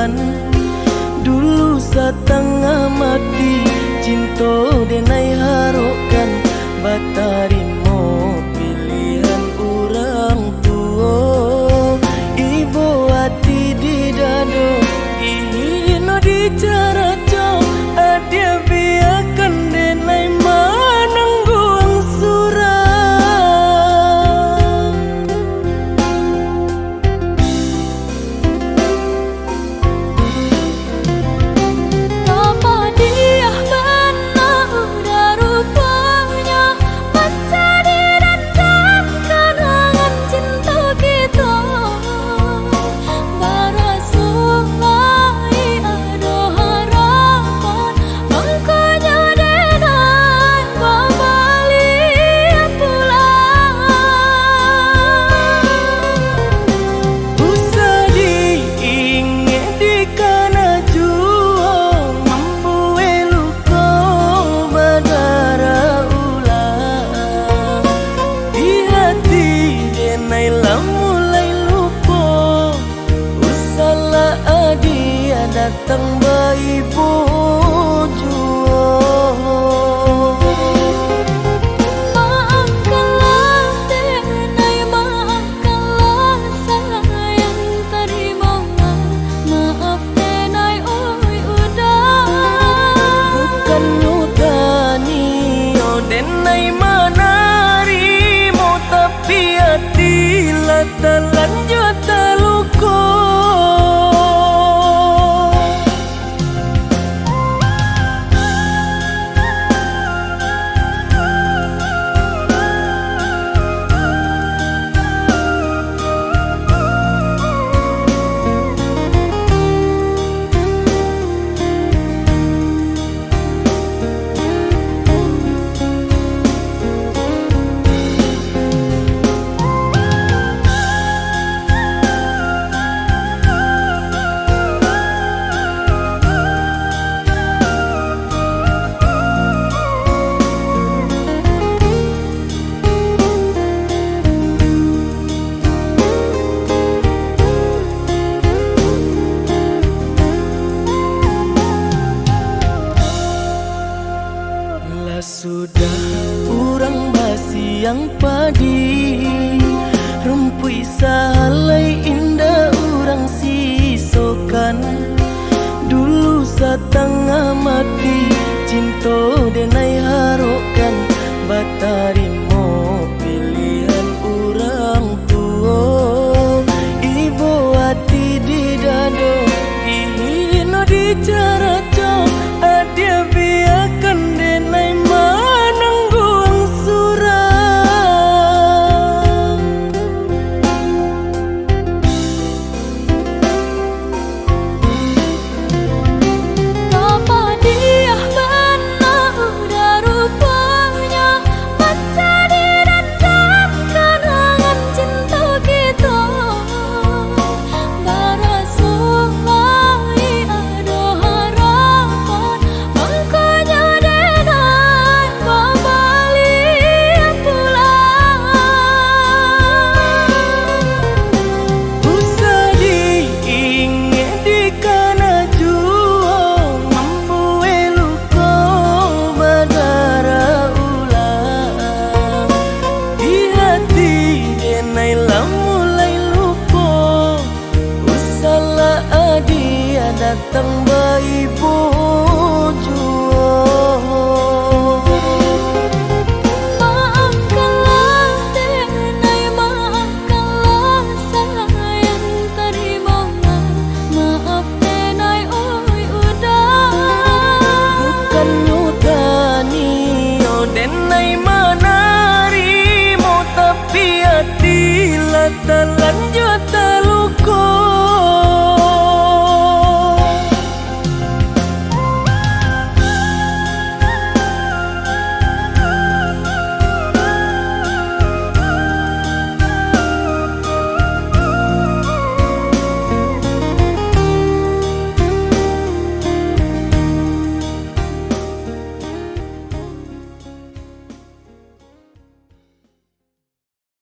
sokan. Dulu setengah mati cinta denai harokan, batarimo pilihan orang tua. Ibu hati di dado ihino di cara co, adia biarkan denai manangguang surah. Datang bayi bojo, maafkanlah denai, maafkanlah sayang terima, maaf denai oi udah. Bukan nyutani oh denai manarimo, tapi hati lah terlanjut terluka. Sudah urang basi yang padi, rumpui salai indah urang sisokan. Dulu setengah mati cinta denai harokan, batarimo pilihan orang tua. Ibu hati di dado ihino di cara co, adia biarkan denai manangguang surah. Apa dia benar udah rupanya, baca direndam kenangan cinta kita. Barasulai ada harapan, makanya denai kembali pulang. Usah diingat di kana jua, mampu luka badara ulang. Di hati denai lah mulai lupa, usahlah adia datang bayi bojo. Maafkanlah denai, maafkanlah sayang terima, maaf denai oi udah. Bukan nyutani oh denai manarimo, tapi hati lah terlanjut